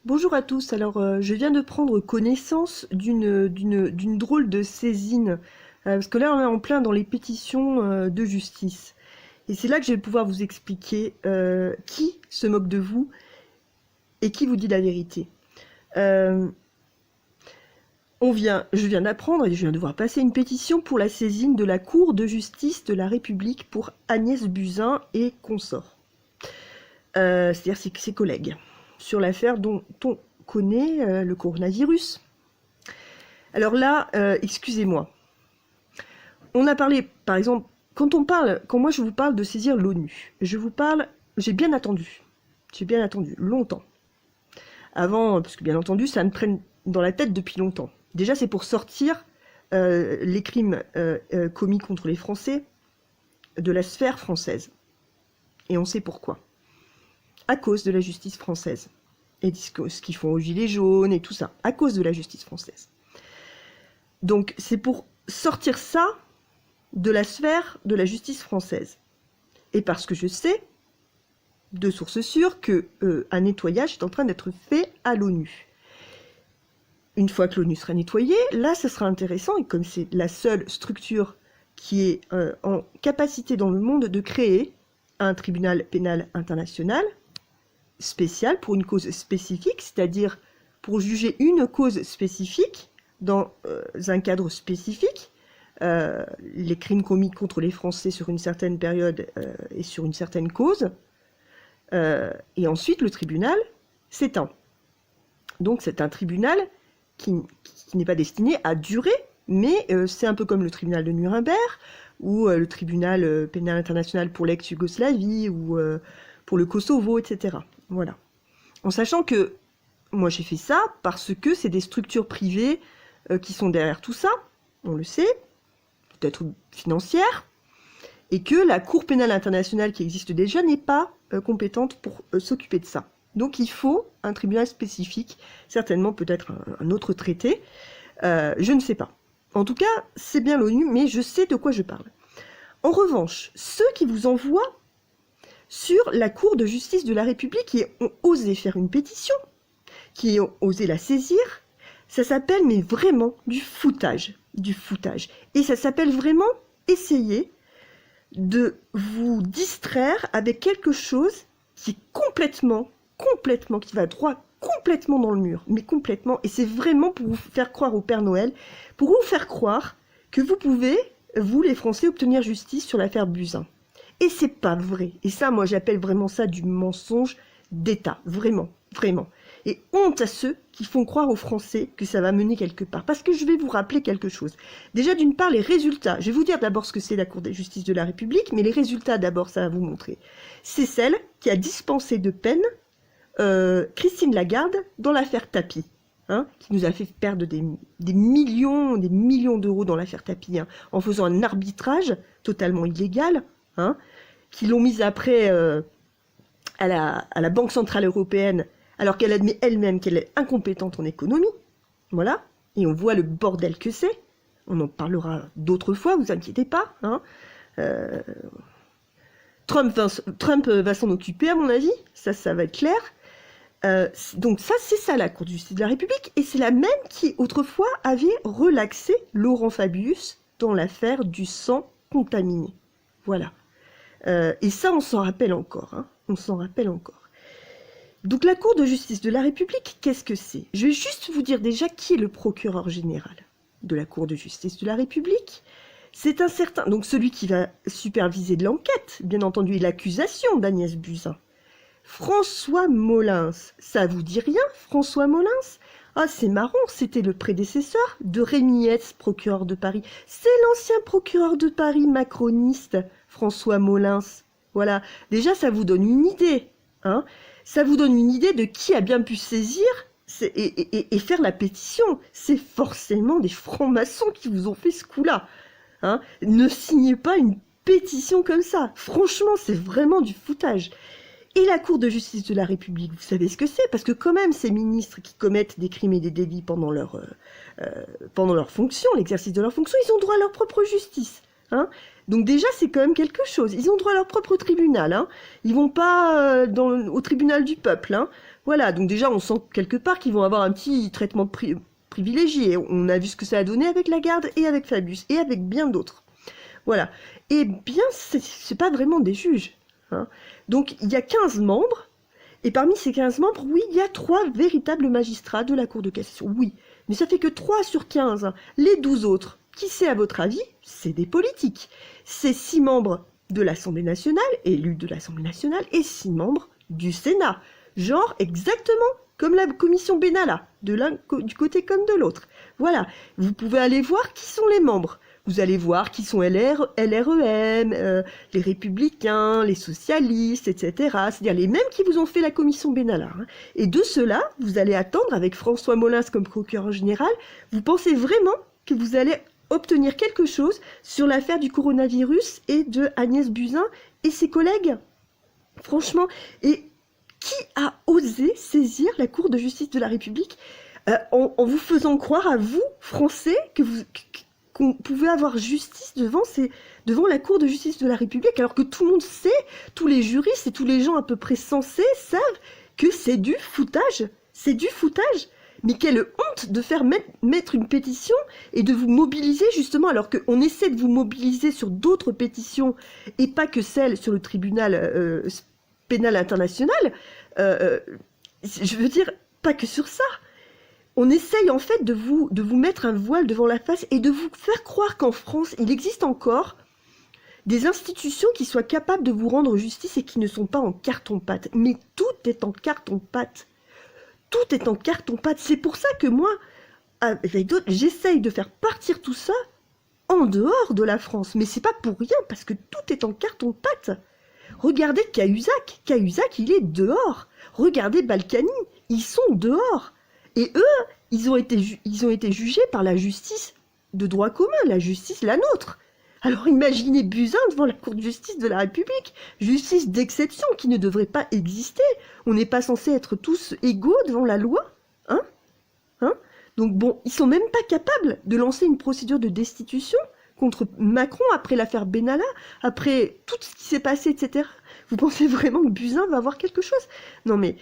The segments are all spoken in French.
Bonjour à tous. Alors, je viens de prendre connaissance d'une drôle de saisine, parce que là, on est en plein dans les pétitions de justice. Et c'est là que je vais pouvoir vous expliquer qui se moque de vous et qui vous dit la vérité. Euh, je viens d'apprendre et je viens de voir passer une pétition pour la saisine de la Cour de justice de la République pour Agnès Buzyn et consorts. C'est-à-dire ses collègues, sur l'affaire dont on connaît le coronavirus. Alors là, excusez-moi, on a parlé, par exemple, quand moi je vous parle de saisir l'ONU, j'ai bien attendu, longtemps. Avant, parce que bien entendu, ça me traîne dans la tête depuis longtemps. Déjà, c'est pour sortir les crimes commis contre les Français de la sphère française. Et on sait pourquoi. À cause de la justice française. Et ce qu'ils font aux Gilets jaunes et tout ça. À cause de la justice française. Donc, c'est pour sortir ça de la sphère de la justice française. Et parce que je sais, de sources sûres, qu'un nettoyage est en train d'être fait à l'ONU. Une fois que l'ONU sera nettoyée, là, ça sera intéressant, et comme c'est la seule structure qui est en capacité dans le monde de créer un tribunal pénal international spécial pour une cause spécifique, c'est-à-dire pour juger une cause spécifique dans un cadre spécifique, les crimes commis contre les Français sur une certaine période et sur une certaine cause, et ensuite le tribunal s'éteint. Donc c'est un tribunal qui n'est pas destiné à durer, mais c'est un peu comme le tribunal de Nuremberg, ou le tribunal pénal international pour l'ex-Yougoslavie, ou pour le Kosovo, etc. Voilà. En sachant que moi j'ai fait ça parce que c'est des structures privées qui sont derrière tout ça, on le sait, peut-être financières, et que la Cour pénale internationale qui existe déjà n'est pas compétente pour s'occuper de ça. Donc il faut un tribunal spécifique, certainement peut-être un autre traité, je ne sais pas. En tout cas, c'est bien l'ONU, mais je sais de quoi je parle. En revanche, ceux qui vous envoient sur la Cour de justice de la République, qui ont osé faire une pétition, qui ont osé la saisir, ça s'appelle, mais vraiment, du foutage. Du foutage. Et ça s'appelle vraiment essayer de vous distraire avec quelque chose qui est complètement, qui va droit complètement dans le mur, mais complètement, et c'est vraiment pour vous faire croire au Père Noël, pour vous faire croire que vous pouvez, vous les Français, obtenir justice sur l'affaire Buzyn. Et c'est pas vrai. Et ça, moi, j'appelle vraiment ça du mensonge d'État. Vraiment, vraiment. Et honte à ceux qui font croire aux Français que ça va mener quelque part. Parce que je vais vous rappeler quelque chose. Déjà, d'une part, les résultats. Je vais vous dire d'abord ce que c'est la Cour de justice de la République, mais les résultats, d'abord, ça va vous montrer. C'est celle qui a dispensé de peine Christine Lagarde dans l'affaire Tapie. Hein, qui nous a fait perdre des millions d'euros dans l'affaire Tapie, hein, en faisant un arbitrage totalement illégal, hein, qui l'ont mise après à la Banque Centrale Européenne, alors qu'elle admet elle-même qu'elle est incompétente en économie. Voilà. Et on voit le bordel que c'est. On en parlera d'autres fois, vous inquiétez pas. Hein. Trump va s'en occuper, à mon avis. Ça va être clair. Donc ça, c'est ça la Cour de justice de la République. Et c'est la même qui, autrefois, avait relaxé Laurent Fabius dans l'affaire du sang contaminé. Voilà. Et ça, on s'en rappelle encore. Hein. On s'en rappelle encore. Donc la Cour de justice de la République, qu'est-ce que c'est? Je vais juste vous dire déjà qui est le procureur général de la Cour de justice de la République. C'est un certain... Donc celui qui va superviser de l'enquête, bien entendu, et l'accusation d'Agnès Buzyn. François Molins. Ça vous dit rien, François Molins? Ah, c'est marrant, c'était le prédécesseur de Rémy Hetz, procureur de Paris. C'est l'ancien procureur de Paris macroniste, François Molins. Voilà, déjà ça vous donne une idée. Hein, ça vous donne une idée de qui a bien pu saisir et faire la pétition. C'est forcément des francs-maçons qui vous ont fait ce coup-là. Hein, ne signez pas une pétition comme ça. Franchement, c'est vraiment du foutage. Et la Cour de justice de la République, vous savez ce que c'est? Parce que quand même, ces ministres qui commettent des crimes et des délits pendant leur fonction, l'exercice de leur fonction, ils ont droit à leur propre justice. Hein, donc déjà, c'est quand même quelque chose. Ils ont droit à leur propre tribunal. Hein. Ils vont pas au tribunal du peuple. Hein. Voilà, donc déjà, on sent quelque part qu'ils vont avoir un petit traitement privilégié. On a vu ce que ça a donné avec Lagarde et avec Fabius et avec bien d'autres. Voilà. Et bien, c'est pas vraiment des juges. Hein. Donc, il y a 15 membres. Et parmi ces 15 membres, oui, il y a 3 véritables magistrats de la Cour de cassation. Oui, mais ça fait que 3 sur 15. Les 12 autres, qui c'est à votre avis? C'est des politiques. C'est 6 membres de l'Assemblée nationale, élus de l'Assemblée nationale, et 6 membres du Sénat. Genre exactement comme la commission Benalla, du côté comme de l'autre. Voilà, vous pouvez aller voir qui sont les membres. Vous allez voir qui sont LREM, les Républicains, les Socialistes, etc. C'est-à-dire les mêmes qui vous ont fait la commission Benalla. Hein. Et de cela, vous allez attendre, avec François Molins comme procureur général, vous pensez vraiment que vous allez obtenir quelque chose sur l'affaire du coronavirus et de Agnès Buzyn et ses collègues? Franchement, et qui a osé saisir la Cour de justice de la République en vous faisant croire à vous, Français, qu'on pouvait avoir justice devant la Cour de justice de la République, alors que tout le monde sait, tous les juristes et tous les gens à peu près sensés savent que c'est du foutage. C'est du foutage. Mais quelle honte de faire mettre une pétition et de vous mobiliser justement, alors qu'on essaie de vous mobiliser sur d'autres pétitions et pas que celle sur le tribunal pénal international. Je veux dire, pas que sur ça. On essaye en fait de vous mettre un voile devant la face et de vous faire croire qu'en France, il existe encore des institutions qui soient capables de vous rendre justice et qui ne sont pas en carton-pâte. Mais tout est en carton-pâte. Tout est en carton-pâte. C'est pour ça que moi, avec d'autres, j'essaye de faire partir tout ça en dehors de la France. Mais c'est pas pour rien, parce que tout est en carton-pâte. Regardez Cahuzac. Cahuzac, il est dehors. Regardez Balkany. Ils sont dehors. Et eux, ils ont été jugés par la justice de droit commun, la justice la nôtre. Alors imaginez Buzyn devant la Cour de justice de la République, justice d'exception qui ne devrait pas exister. On n'est pas censé être tous égaux devant la loi, hein? Donc bon, ils sont même pas capables de lancer une procédure de destitution contre Macron après l'affaire Benalla, après tout ce qui s'est passé, etc. Vous pensez vraiment que Buzyn va avoir quelque chose? Non mais...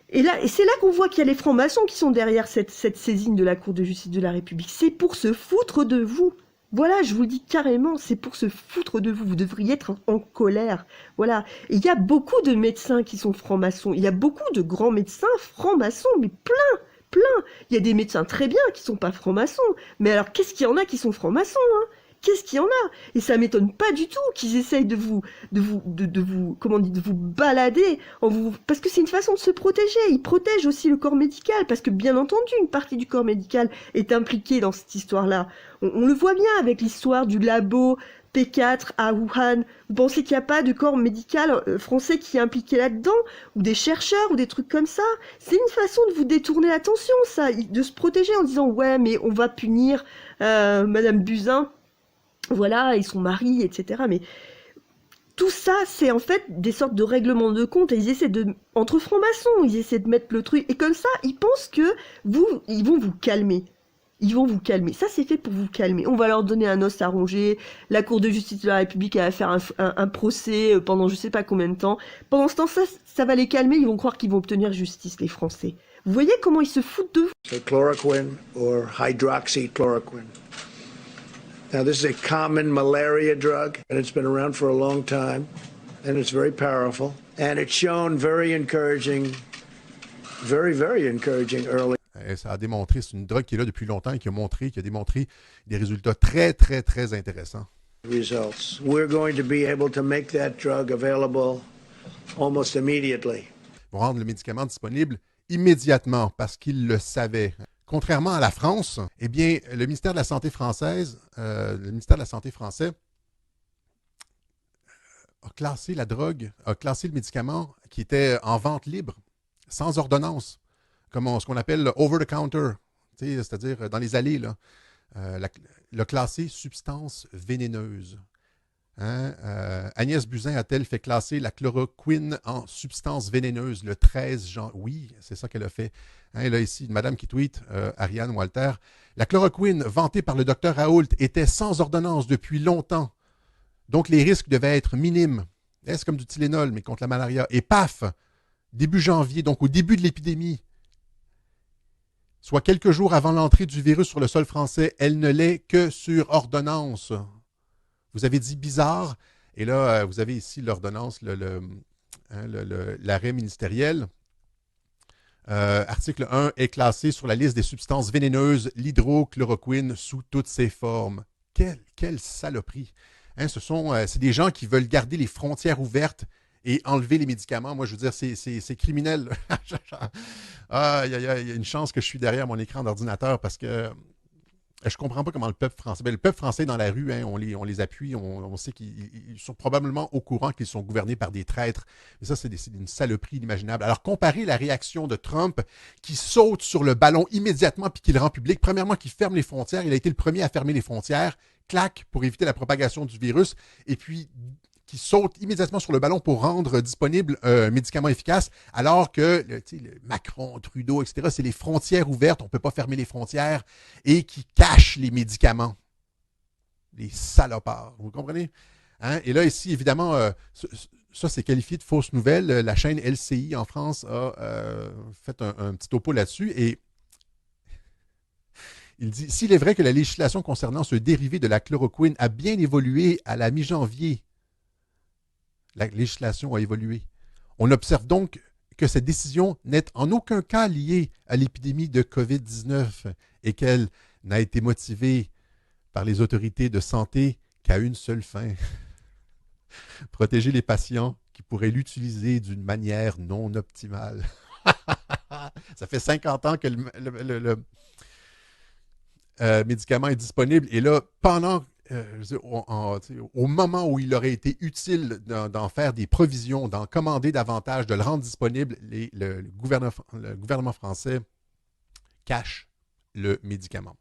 Et c'est là qu'on voit qu'il y a les francs-maçons qui sont derrière cette saisine de la Cour de justice de la République. C'est pour se foutre de vous. Voilà, je vous le dis carrément, c'est pour se foutre de vous. Vous devriez être en colère. Voilà. Et il y a beaucoup de médecins qui sont francs-maçons. Il y a beaucoup de grands médecins francs-maçons, mais plein. Il y a des médecins très bien qui sont pas francs-maçons. Mais alors, qu'est-ce qu'il y en a qui sont francs-maçons, hein? Qu'est-ce qu'il y en a? Et ça m'étonne pas du tout qu'ils essayent de vous balader parce que c'est une façon de se protéger. Ils protègent aussi le corps médical parce que bien entendu une partie du corps médical est impliquée dans cette histoire-là. On le voit bien avec l'histoire du labo P4 à Wuhan. Vous pensez qu'il n'y a pas de corps médical français qui est impliqué là-dedans? Ou des chercheurs ou des trucs comme ça? C'est une façon de vous détourner l'attention, ça, de se protéger en disant ouais mais on va punir Madame Buzyn. Voilà, et son mari, etc. Mais tout ça, c'est en fait des sortes de règlements de compte. Et ils essaient entre francs-maçons, ils essaient de mettre le truc. Et comme ça, ils pensent que ils vont vous calmer. Ils vont vous calmer. Ça, c'est fait pour vous calmer. On va leur donner un os à ronger. La Cour de justice de la République, elle va faire un procès pendant je sais pas combien de temps. Pendant ce temps, ça va les calmer. Ils vont croire qu'ils vont obtenir justice, les Français. Vous voyez comment ils se foutent de vous? So chloroquine or hydroxychloroquine. Now, this is a common malaria drug, and it's been around for a long time, and it's very powerful, and it's shown very encouraging, very encouraging early. Ça a démontré, c'est une drogue qui est là depuis longtemps et qui a démontré des résultats très intéressants. Results. We're going to be able to make that drug available almost immediately. Ils vont rendre le médicament disponible immédiatement parce qu'ils le savaient. Contrairement à la France, eh bien, le ministère de la Santé français a classé la drogue, a classé le médicament qui était en vente libre, sans ordonnance, comme ce qu'on appelle le over-the-counter, c'est-à-dire dans les allées, là, l'a classé substance vénéneuse. Hein? Agnès Buzyn a-t-elle fait classer la chloroquine en substance vénéneuse le 13 janvier? Oui, c'est ça qu'elle a fait. Hein, là, ici, une madame qui tweet, Ariane Walter. La chloroquine vantée par le docteur Raoult était sans ordonnance depuis longtemps. Donc, les risques devaient être minimes. C'est comme du Tylenol, mais contre la malaria. Et paf! début janvier, donc au début de l'épidémie, soit quelques jours avant l'entrée du virus sur le sol français, elle ne l'est que sur ordonnance. Vous avez dit bizarre, et là, vous avez ici l'ordonnance, l'arrêt ministériel. Article 1 est classé sur la liste des substances vénéneuses, l'hydrochloroquine sous toutes ses formes. Quelle saloperie! Hein, c'est des gens qui veulent garder les frontières ouvertes et enlever les médicaments. Moi, je veux dire, c'est criminel. Il y a une chance que je suis derrière mon écran d'ordinateur parce que je comprends pas comment le peuple français... le peuple français dans la rue, hein, on les appuie, on sait qu'ils sont probablement au courant qu'ils sont gouvernés par des traîtres. Mais ça, c'est une saloperie inimaginable. Alors, comparez la réaction de Trump qui saute sur le ballon immédiatement puis qui le rend public. Premièrement, qui ferme les frontières. Il a été le premier à fermer les frontières. Clac, pour éviter la propagation du virus. Et puis, qui saute immédiatement sur le ballon pour rendre disponible un médicament efficace, alors que le Macron, Trudeau, etc., c'est les frontières ouvertes, on ne peut pas fermer les frontières, et qui cachent les médicaments. Les salopards, vous comprenez? Hein? Et là, ici, évidemment, ça, c'est qualifié de fausse nouvelle. La chaîne LCI en France a fait un petit topo là-dessus, et il dit, s'il est vrai que la législation concernant ce dérivé de la chloroquine a bien évolué à la mi-janvier, la législation a évolué. On observe donc que cette décision n'est en aucun cas liée à l'épidémie de COVID-19 et qu'elle n'a été motivée par les autorités de santé qu'à une seule fin. Protéger les patients qui pourraient l'utiliser d'une manière non optimale. Ça fait 50 ans que le médicament est disponible et là, au moment où il aurait été utile d'en faire des provisions, d'en commander davantage, de le rendre disponible, le gouvernement français cache le médicament.